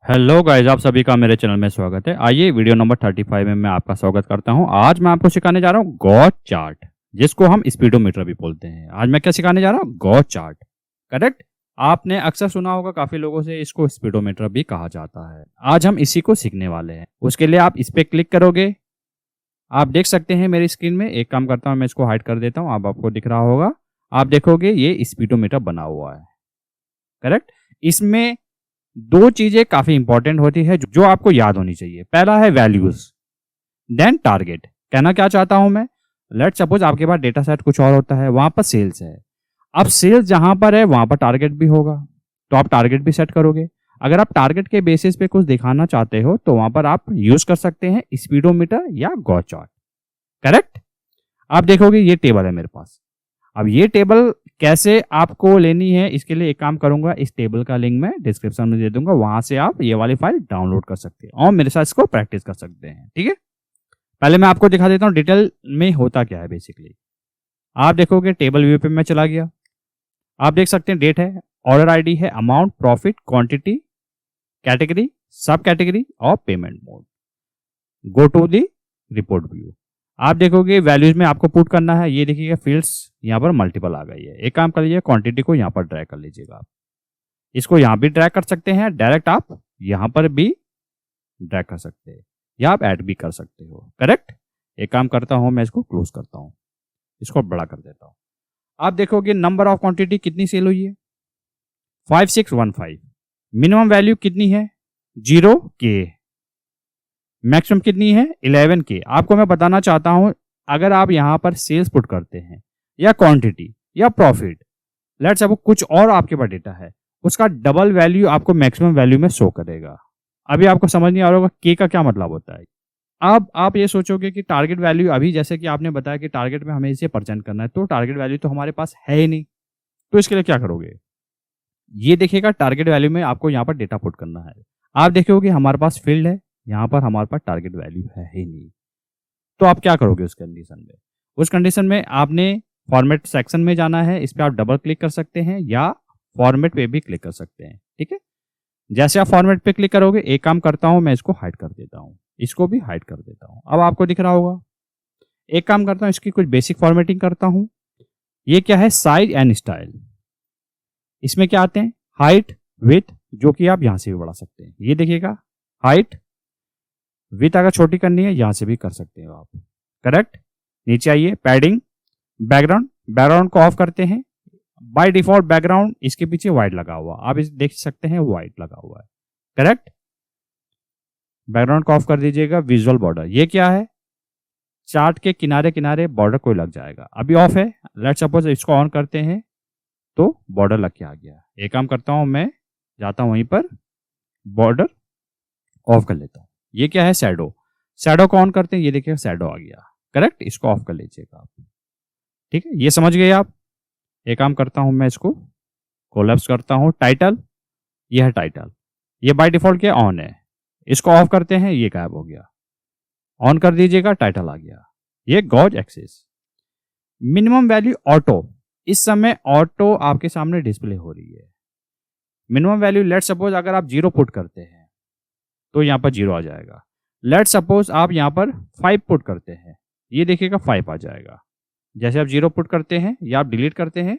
Hello guys, आप सभी का मेरे चैनल में स्वागत है। आइए वीडियो नंबर 35 में मैं आपका स्वागत करता हूं। आज मैं आपको सिखाने जा रहा हूं गॉस चार्ट, जिसको हम स्पीडोमीटर भी बोलते हैं। आज मैं क्या सिखाने जा रहा हूं? Gauss chart. करेक्ट। आपने अक्सर सुना होगा, काफी लोगों से इसको स्पीडोमीटर भी कहा जाता है। आज हम इसी को सीखने वाले हैं। उसके लिए आप इस पे क्लिक करोगे। आप देख सकते हैं मेरी स्क्रीन में। एक काम करता हूँ, मैं इसको हाइड कर देता हूँ। अब आपको दिख रहा होगा। आप देखोगे ये स्पीडोमीटर बना हुआ है। करेक्ट। इसमें दो चीजें काफी इंपॉर्टेंट होती है जो आपको याद होनी चाहिए। पहला है वैल्यूज, देन टारगेट। कहना क्या चाहता हूं मैं, लेट सपोज आपके पास डेटा सेट कुछ और होता है, वहां पर सेल्स है। अब सेल्स जहां पर है वहां पर टारगेट भी होगा, तो आप टारगेट भी सेट करोगे। अगर आप टारगेट के बेसिस पे कुछ दिखाना चाहते हो तो वहां पर आप यूज कर सकते हैं स्पीडोमीटर या गॉस चार्ट। करेक्ट। आप देखोगे ये टेबल है मेरे पास। अब ये टेबल कैसे आपको लेनी है, इसके लिए एक काम करूंगा, इस टेबल का लिंक मैं डिस्क्रिप्शन में दे दूंगा। वहां से आप ये वाली फाइल डाउनलोड कर सकते हैं और मेरे साथ इसको प्रैक्टिस कर सकते हैं। ठीक है। पहले मैं आपको दिखा देता हूँ डिटेल में होता क्या है बेसिकली। आप देखोगे टेबल व्यू पे मैं चला गया। आप देख सकते हैं डेट है, ऑर्डर आईडी है, amount, profit, quantity, category, sub category और payment mode. Go to the report view. आप देखोगे वैल्यूज में आपको पुट करना है। ये देखिएगा फील्ड्स यहाँ पर मल्टीपल आ गई है। एक काम कर लीजिए, क्वांटिटी को यहाँ पर ड्रैग कर लीजिएगा। आप इसको यहाँ भी ड्रैग कर सकते हैं, डायरेक्ट आप यहाँ पर भी ड्रैग कर सकते हैं, या आप ऐड भी कर सकते हो। करेक्ट। एक काम करता हूँ, मैं इसको क्लोज करता हूँ, इसको बड़ा कर देता हूँ। आप देखोगे नंबर ऑफ क्वांटिटी कितनी सेल हुई है, 5615। मिनिमम वैल्यू कितनी है, 0K। मैक्सिमम कितनी है, 11K। आपको मैं बताना चाहता हूं, अगर आप यहां पर सेल्स पुट करते हैं या क्वांटिटी या प्रॉफिट, लेट्स सपोज कुछ और आपके पास डेटा है, उसका डबल वैल्यू आपको मैक्सिमम वैल्यू में शो करेगा। अभी आपको समझ नहीं आ रहा होगा के का क्या मतलब होता है। अब आप ये सोचोगे कि टारगेट वैल्यू, अभी जैसे कि आपने बताया कि टारगेट में हमें इसे परसेंट करना है, तो टारगेट वैल्यू तो हमारे पास है ही नहीं, तो इसके लिए क्या करोगे, ये देखिएगा टारगेट वैल्यू में आपको यहाँ पर डेटा पुट करना है। आप देखोगे हमारे पास फील्ड है, यहाँ पर हमारे पास टारगेट वैल्यू है ही नहीं, तो आप क्या करोगे उस कंडीशन में। उस कंडीशन में आपने फॉर्मेट सेक्शन में जाना है, इस पर आप डबल क्लिक कर सकते हैं या फॉर्मेट पे भी क्लिक कर सकते हैं। ठीक है। जैसे आप फॉर्मेट पे क्लिक करोगे, एक काम करता हूं, मैं इसको हाइड कर देता हूं, इसको भी हाइड कर देता हूं। अब आपको दिख रहा होगा। एक काम करता हूं, इसकी कुछ बेसिक फॉर्मेटिंग करता हूं। ये क्या है, साइज एंड स्टाइल। इसमें क्या आते हैं, हाइट, विथ, जो कि आप यहां से भी बढ़ा सकते हैं। ये देखिएगा, हाइट, विथ अगर छोटी करनी है यहां से भी कर सकते हो आप। करेक्ट। नीचे आइए, पैडिंग, बैकग्राउंड। बैकग्राउंड को ऑफ करते हैं। बाय डिफॉल्ट बैकग्राउंड इसके पीछे व्हाइट लगा हुआ, आप इस देख सकते हैं व्हाइट लगा हुआ है। करेक्ट। बैकग्राउंड को ऑफ कर दीजिएगा। विजुअल बॉर्डर, ये क्या है, चार्ट के किनारे किनारे बॉर्डर कोई लग जाएगा, अभी ऑफ है। लेट्स सपोज इसको ऑन करते हैं तो बॉर्डर लग के आ गया। एक काम करता हूं, मैं जाता हूं वहीं पर, बॉर्डर ऑफ कर लेता हूं। ये क्या है, शैडो। शैडो को ऑन करते हैं, ये देखिए शैडो आ गया। करेक्ट। इसको ऑफ कर लीजिएगा आप। ठीक है, ये समझ गए आप। एक काम करता हूं, मैं इसको कोलैप्स करता हूं। टाइटल, ये है टाइटल, ये बाय डिफॉल्ट क्या ऑन है। इसको ऑफ करते हैं, ये गायब हो गया। ऑन कर दीजिएगा, टाइटल आ गया। ये Gauss axis. Minimum value auto, इस समय ऑटो आपके सामने डिस्प्ले हो रही है। मिनिमम वैल्यू लेट सपोज अगर आप 0 पुट करते हैं तो यहां पर 0 आ जाएगा। लेट सपोज आप यहां पर 5 पुट करते हैं, ये देखिएगा 5 आ जाएगा। जैसे आप 0 पुट करते हैं या आप डिलीट करते हैं,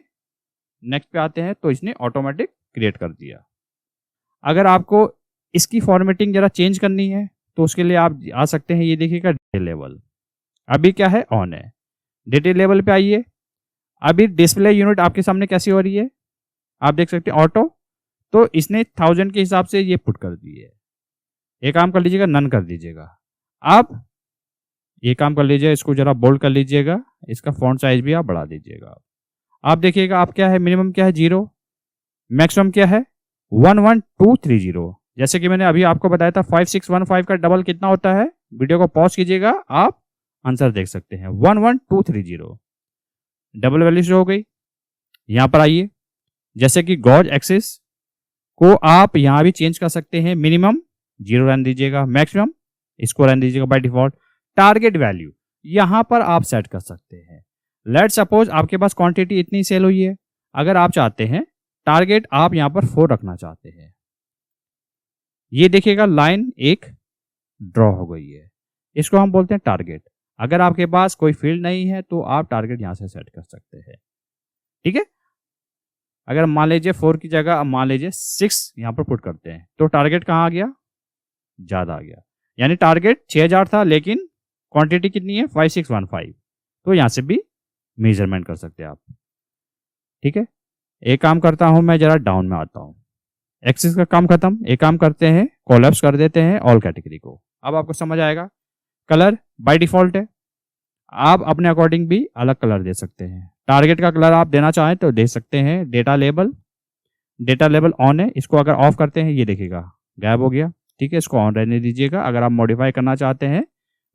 नेक्स्ट पे आते हैं, तो इसने ऑटोमेटिक क्रिएट कर दिया। अगर आपको इसकी फॉर्मेटिंग जरा चेंज करनी है तो उसके लिए आप आ सकते हैं। ये देखिएगा डिटेल लेवल, अभी क्या है, ऑन है। डिटेल लेवल पे आइए। अभी डिस्प्ले यूनिट आपके सामने कैसी हो रही है, आप देख सकते हैं ऑटो, तो इसने 1000 के हिसाब से ये पुट कर दी है। एक काम कर लीजिएगा, नन कर दीजिएगा। आप ये काम कर लीजिए, इसको जरा बोल्ड कर लीजिएगा, इसका फॉन्ट साइज भी आप बढ़ा दीजिएगा। आप देखिएगा आप क्या है, मिनिमम क्या है 0, मैक्सिमम क्या है 11230। जैसे कि मैंने अभी आपको बताया था 5615 का डबल कितना होता है। वीडियो को पॉज कीजिएगा, आप आंसर देख सकते हैं 11230। डबल वैल्यू शो हो गई। यहां पर आइए, जैसे कि गॉस एक्सिस को आप यहां भी चेंज कर सकते हैं। मिनिमम 0 रहने दीजिएगा, मैक्सिमम इसको रहने दीजिएगा बाय डिफॉल्ट। टारगेट वैल्यू यहां पर आप सेट कर सकते हैं। लेट सपोज आपके पास क्वांटिटी इतनी सेल हुई है, अगर आप चाहते हैं टारगेट आप यहां पर 4 रखना चाहते हैं, ये देखिएगा लाइन एक ड्रॉ हो गई है, इसको हम बोलते हैं टारगेट। अगर आपके पास कोई फील्ड नहीं है तो आप टारगेट यहाँ से सेट कर सकते हैं, ठीक है। अगर मान लीजिए 4 की जगह अब मान लीजिए 6 यहाँ पर पुट करते हैं तो टारगेट कहाँ आ गया, ज़्यादा आ गया। यानी टारगेट 6000 था लेकिन क्वांटिटी कितनी है 5615, तो यहाँ से भी मेजरमेंट कर सकते हैं आप, ठीक है। एक काम करता हूँ मैं, जरा डाउन में आता हूँ। एक्सिस का काम खत्म, एक काम करते हैं कोलैप्स कर देते हैं ऑल कैटेगरी को। अब आपको समझ आएगा। कलर बाय डिफॉल्ट है, आप अपने अकॉर्डिंग भी अलग कलर दे सकते हैं। टारगेट का कलर आप देना चाहें तो दे सकते हैं। डेटा लेबल ऑन है, इसको अगर ऑफ करते हैं ये देखिएगा गायब हो गया, ठीक है। इसको ऑन रहने दीजिएगा। अगर आप मॉडिफाई करना चाहते हैं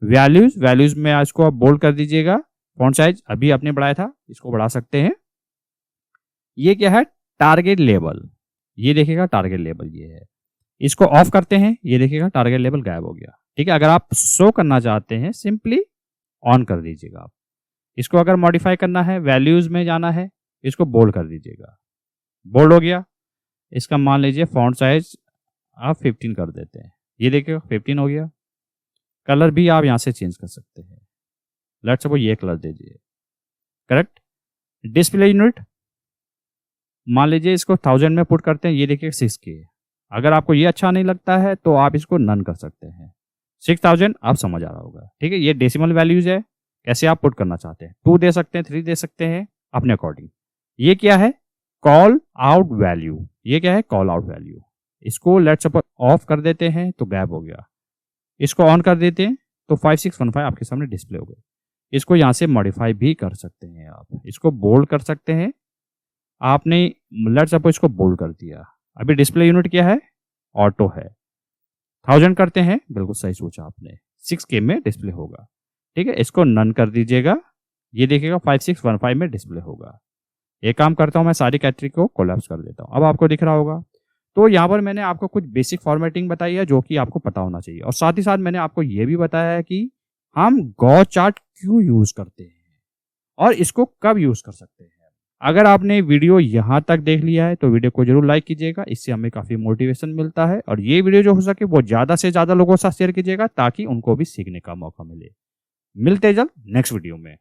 वैल्यूज में इसको आप बोल्ड कर दीजिएगा। फॉन्ट साइज अभी आपने बढ़ाया था, इसको बढ़ा सकते हैं। ये क्या है, टारगेट लेबल, ये देखिएगा टारगेट लेबल ये है। इसको ऑफ करते हैं, ये देखिएगा टारगेट लेबल गायब हो गया, ठीक है। अगर आप शो करना चाहते हैं सिंपली ऑन कर दीजिएगा आप। इसको अगर मॉडिफाई करना है वैल्यूज में जाना है, इसको बोल्ड कर दीजिएगा, बोल्ड हो गया। इसका मान लीजिए फॉन्ट साइज आप 15 कर देते हैं, ये देखिएगा 15 हो गया। कलर भी आप यहाँ से चेंज कर सकते हैं। लेट्स सपोज ये कलर दे दीजिए, करेक्ट। डिस्प्ले यूनिट मान लीजिए इसको 1000 में पुट करते हैं, ये देखिए 6K। अगर आपको ये अच्छा नहीं लगता है तो आप इसको नन कर सकते हैं। 6000 आप समझ आ रहा होगा, ठीक है। ये डेसिमल वैल्यूज है, कैसे आप पुट करना चाहते हैं, 2 दे सकते हैं, 3 दे सकते हैं अपने अकॉर्डिंग। ये क्या है, कॉल आउट वैल्यू, ये क्या है कॉल आउट वैल्यू। इसको लेट्स सपोज ऑफ कर देते हैं तो गायब हो गया। इसको ऑन कर देते हैं तो 5615 आपके सामने डिस्प्ले हो गए। इसको यहाँ से मॉडिफाई भी कर सकते हैं आप, इसको बोल्ड कर सकते हैं। आपने लेट्स सपोज इसको बोल्ड कर दिया, अभी डिस्प्ले यूनिट क्या है, ऑटो है। 1000 करते हैं, बिल्कुल सही सोचा आपने, 6K में डिस्प्ले होगा, ठीक है। इसको नन कर दीजिएगा, ये देखिएगा 5615 में डिस्प्ले होगा। एक काम करता हूँ मैं सारी कैटेगरी को कोलैप्स कर देता हूँ, अब आपको दिख रहा होगा। तो यहाँ पर मैंने आपको कुछ बेसिक फॉर्मेटिंग बताई है जो कि आपको पता होना चाहिए, और साथ ही साथ मैंने आपको ये भी बताया है कि हम गॉस चार्ट क्यों यूज करते हैं और इसको कब यूज कर सकते हैं। अगर आपने वीडियो यहाँ तक देख लिया है तो वीडियो को जरूर लाइक कीजिएगा, इससे हमें काफी मोटिवेशन मिलता है। और ये वीडियो जो हो सके वो ज्यादा से ज्यादा लोगों के साथ शेयर कीजिएगा ताकि उनको भी सीखने का मौका मिले। मिलते हैं जल्द नेक्स्ट वीडियो में।